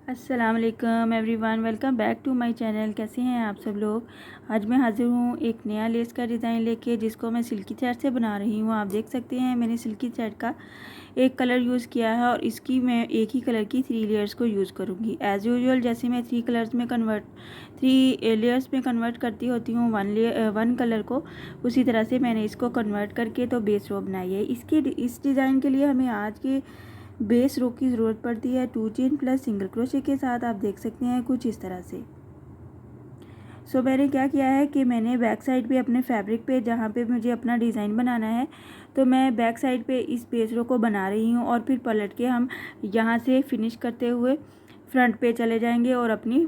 अस्सलाम वालेकुम everyone, welcome back to my channel. कैसे हैं आप सब लोग। आज मैं हाज़िर हूँ एक नया लेस का डिज़ाइन लेके, जिसको मैं सिल्की थ्रेड से बना रही हूँ। आप देख सकते हैं मैंने सिल्की थ्रेड का एक कलर यूज़ किया है और इसकी मैं एक ही कलर की 3 लेयर्स को यूज़ करूँगी। एज़ यूजुअल जैसे मैं 3 लेयर्स में कन्वर्ट करती होती हूँ वन कलर को, उसी तरह से मैंने इसको कन्वर्ट करके तो बेस रो बनाई है। इस डिज़ाइन के लिए हमें आज के बेस रो की ज़रूरत पड़ती है 2 चेन प्लस सिंगल क्रोशे के साथ। आप देख सकते हैं कुछ इस तरह से। मैंने क्या किया है कि मैंने बैक साइड पे अपने फैब्रिक पे, जहाँ पे मुझे अपना डिज़ाइन बनाना है, तो मैं बैक साइड पे इस बेस रो को बना रही हूँ और फिर पलट के हम यहाँ से फिनिश करते हुए फ्रंट पे चले जाएंगे और अपनी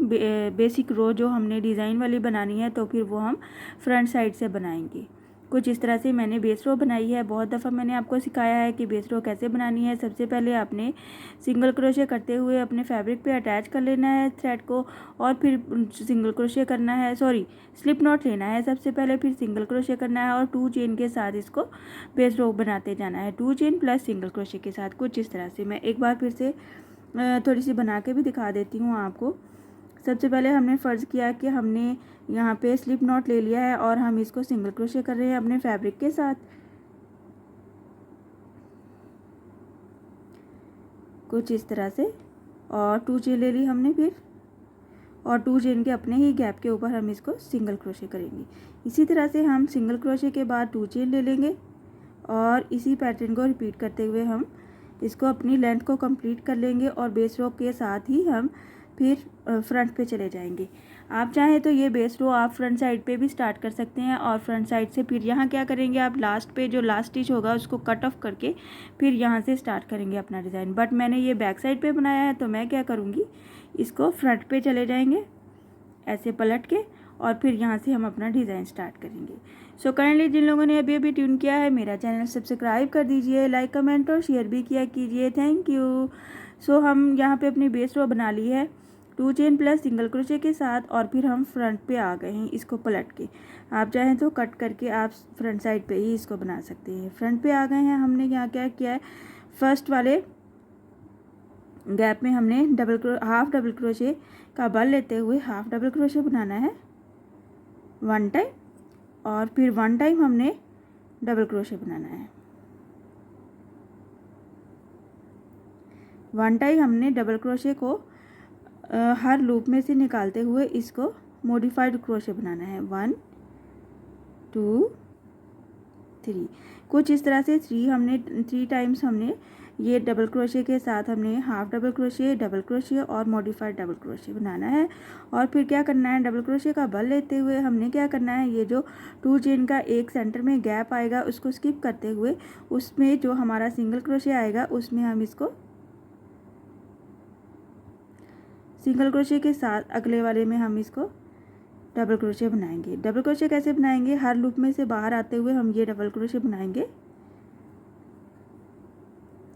बेसिक रो जो हमने डिज़ाइन वाली बनानी है तो फिर वो हम फ्रंट साइड से बनाएंगे। कुछ इस तरह से मैंने बेस रो बनाई है। बहुत दफ़ा मैंने आपको सिखाया है कि बेस रो कैसे बनानी है। सबसे पहले आपने सिंगल क्रोशे करते हुए अपने फैब्रिक पे अटैच कर लेना है थ्रेड को और फिर सिंगल क्रोशे करना है, स्लिप नॉट लेना है सबसे पहले, फिर सिंगल क्रोशे करना है और 2 चेन के साथ इसको बेस रो बनाते जाना है। 2 चेन प्लस सिंगल क्रोशे के साथ कुछ इस तरह से। मैं एक बार फिर से थोड़ी सी बना के भी दिखा देती हूँ आपको। सबसे पहले हमने फ़र्ज़ किया कि हमने यहाँ पे स्लिप नॉट ले लिया है और हम इसको सिंगल क्रोशे कर रहे हैं अपने फैब्रिक के साथ कुछ इस तरह से। और 2 चेन ले ली हमने फिर, और 2 चेन के अपने ही गैप के ऊपर हम इसको सिंगल क्रोशे करेंगे। इसी तरह से हम सिंगल क्रोशे के बाद 2 चेन ले लेंगे और इसी पैटर्न को रिपीट करते हुए हम इसको अपनी लेंथ को कंप्लीट कर लेंगे और बेस रो के साथ ही हम फिर फ्रंट पे चले जाएंगे। आप चाहें तो ये बेस रो आप फ्रंट साइड पे भी स्टार्ट कर सकते हैं और फ्रंट साइड से फिर यहाँ क्या करेंगे, आप लास्ट पे जो लास्ट स्टिच होगा उसको कट ऑफ करके फिर यहाँ से स्टार्ट करेंगे अपना डिज़ाइन। बट मैंने ये बैक साइड पे बनाया है तो मैं क्या करूँगी, इसको फ्रंट पे चले जाएंगे ऐसे पलट के और फिर यहाँ से हम अपना डिज़ाइन स्टार्ट करेंगे। काइंडली जिन लोगों ने अभी अभी ट्यून किया है मेरा चैनल सब्सक्राइब कर दीजिए, लाइक कमेंट और शेयर भी किया कीजिए। Thank you. हम यहाँ पे अपनी बेस रो बना ली है 2 चेन प्लस सिंगल क्रोशे के साथ और फिर हम फ्रंट पे आ गए हैं इसको पलट के। आप चाहें तो कट करके आप फ्रंट साइड पे ही इसको बना सकते हैं। फ्रंट पे आ गए हैं। हमने यहाँ क्या किया है, फर्स्ट वाले गैप में हमने हाफ डबल क्रोशे का बल लेते हुए हाफ डबल क्रोशे बनाना है 1 टाइम और फिर 1 टाइम हमने डबल क्रोशे बनाना है। 1 टाइम हमने डबल क्रोशे को हर लूप में से निकालते हुए इसको मॉडिफाइड क्रोशे बनाना है 1 2 3 कुछ इस तरह से। 3 टाइम्स हमने ये डबल क्रोशे के साथ हमने half double crochet, double crochet और मॉडिफाइड डबल क्रोशे बनाना है। और फिर क्या करना है, डबल क्रोशे का बल लेते हुए हमने क्या करना है, ये जो 2 चेन का एक सेंटर में गैप आएगा उसको स्किप करते हुए उसमें जो हमारा सिंगल क्रोशे आएगा उसमें हम इसको सिंगल क्रोशे के साथ अगले वाले में हम इसको डबल क्रोशे बनाएंगे। डबल क्रोशे कैसे बनाएंगे, हर लूप में से बाहर आते हुए हम ये डबल क्रोशे बनाएंगे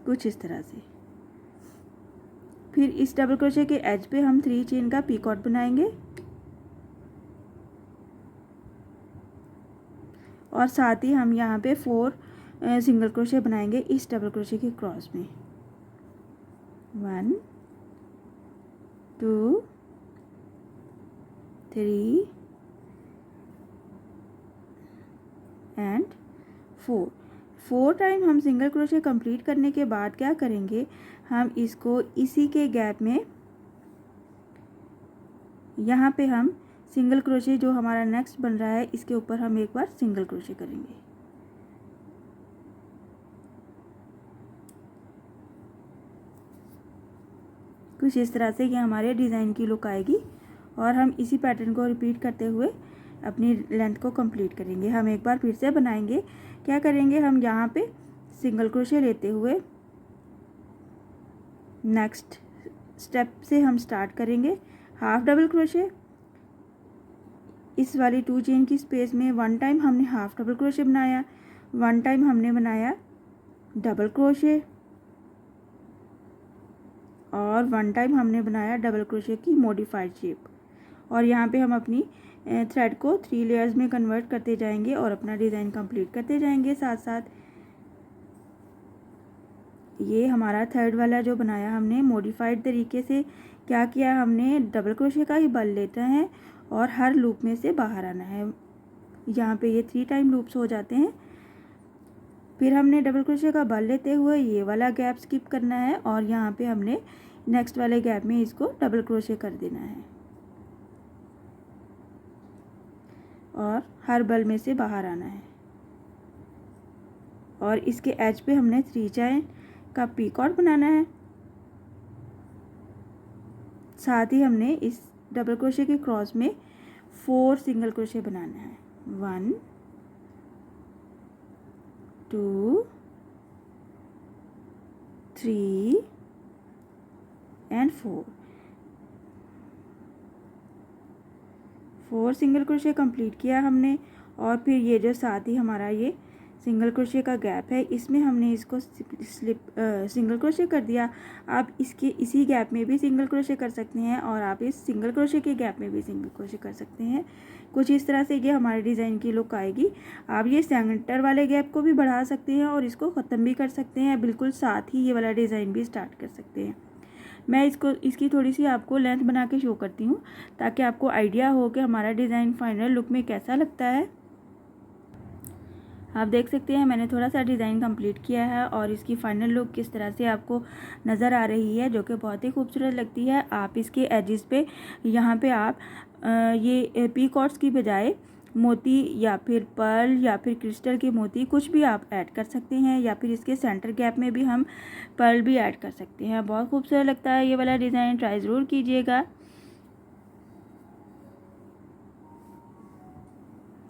कुछ इस तरह से। फिर इस डबल क्रोशे के एज पे हम 3 चेन का पीकॉट बनाएंगे और साथ ही हम यहाँ पे 4 सिंगल क्रोशे बनाएंगे इस डबल क्रोशे के क्रॉस में 1 2 3 एंड 4 टाइम हम सिंगल क्रोशे कंप्लीट करने के बाद क्या करेंगे, हम इसको इसी के गैप में यहाँ पे हम सिंगल क्रोशे जो हमारा नेक्स्ट बन रहा है इसके ऊपर हम एक बार सिंगल क्रोशे करेंगे। कुछ इस तरह से ये हमारे डिज़ाइन की लुक आएगी और हम इसी पैटर्न को रिपीट करते हुए अपनी लेंथ को कंप्लीट करेंगे। हम एक बार फिर से बनाएंगे। क्या करेंगे, हम यहाँ पे सिंगल क्रोशे लेते हुए नेक्स्ट स्टेप से हम स्टार्ट करेंगे हाफ डबल क्रोशे। इस वाली 2 चेन की स्पेस में 1 टाइम हमने हाफ डबल क्रोशे बनाया, 1 टाइम हमने बनाया डबल क्रोशे और 1 टाइम हमने बनाया डबल क्रोशे की मॉडिफाइड शेप। और यहाँ पे हम अपनी थ्रेड को 3 लेयर्स में कन्वर्ट करते जाएंगे और अपना डिज़ाइन कंप्लीट करते जाएंगे साथ साथ। ये हमारा थर्ड वाला जो बनाया हमने मॉडिफाइड तरीके से क्या किया हमने, डबल क्रोशे का ही बल लेते हैं और हर लूप में से बाहर आना है। यहाँ पे ये 3 टाइम लूप्स हो जाते हैं। फिर हमने डबल क्रोशे का बल लेते हुए ये वाला गैप स्किप करना है और यहाँ पे हमने नेक्स्ट वाले गैप में इसको डबल क्रोशे कर देना है और हर बल में से बाहर आना है। और इसके एज पे हमने 3 चेन का पीकॉट बनाना है। साथ ही हमने इस डबल क्रोशे के क्रॉस में 4 सिंगल क्रोशे बनाना है। 1 2 3 एंड 4 सिंगल क्रोशे कंप्लीट किया हमने। और फिर ये जो साथ ही हमारा ये सिंगल क्रोशे का गैप है, इसमें हमने इसको सिंगल क्रोशे कर दिया। आप इसके इसी गैप में भी सिंगल क्रोशे कर सकते हैं और आप इस सिंगल क्रोशे के गैप में भी सिंगल क्रोशे कर सकते हैं। कुछ इस तरह से ये हमारे डिज़ाइन की लुक आएगी। आप ये सेंटर वाले गैप को भी बढ़ा सकते हैं और इसको ख़त्म भी कर सकते हैं। बिल्कुल साथ ही ये वाला डिज़ाइन भी स्टार्ट कर सकते हैं। मैं इसकी थोड़ी सी आपको लेंथ बना के शो करती हूँ ताकि आपको आइडिया हो कि हमारा डिज़ाइन फाइनल लुक में कैसा लगता है। आप देख सकते हैं मैंने थोड़ा सा डिज़ाइन कंप्लीट किया है और इसकी फाइनल लुक किस तरह से आपको नज़र आ रही है, जो कि बहुत ही खूबसूरत लगती है। आप इसके एजिस पे यहाँ पे आप ये पीकॉट्स की बजाय मोती या फिर पर्ल या फिर क्रिस्टल के मोती कुछ भी आप ऐड कर सकते हैं, या फिर इसके सेंटर गैप में भी हम पर्ल भी ऐड कर सकते हैं। बहुत खूबसूरत लगता है ये वाला डिज़ाइन, ट्राई ज़रूर कीजिएगा।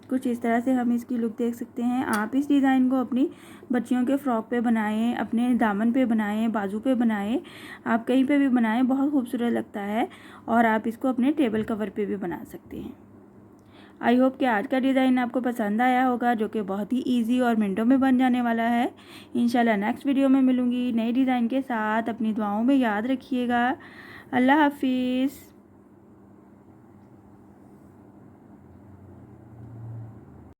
कुछ इस तरह से हम इसकी लुक देख सकते हैं। आप इस डिज़ाइन को अपनी बच्चियों के फ्रॉक पे बनाएं, अपने दामन पे बनाएं, बाजू पे बनाएं, आप कहीं पे भी बनाएं, बहुत खूबसूरत लगता है। और आप इसको अपने टेबल कवर पे भी बना सकते हैं। आई होप कि आज का डिज़ाइन आपको पसंद आया होगा, जो कि बहुत ही इजी और मिनटों में बन जाने वाला है। इंशाल्लाह नेक्स्ट वीडियो में मिलूँगी नए डिज़ाइन के साथ। अपनी दुआओं में याद रखिएगा। अल्लाह हाफिज़।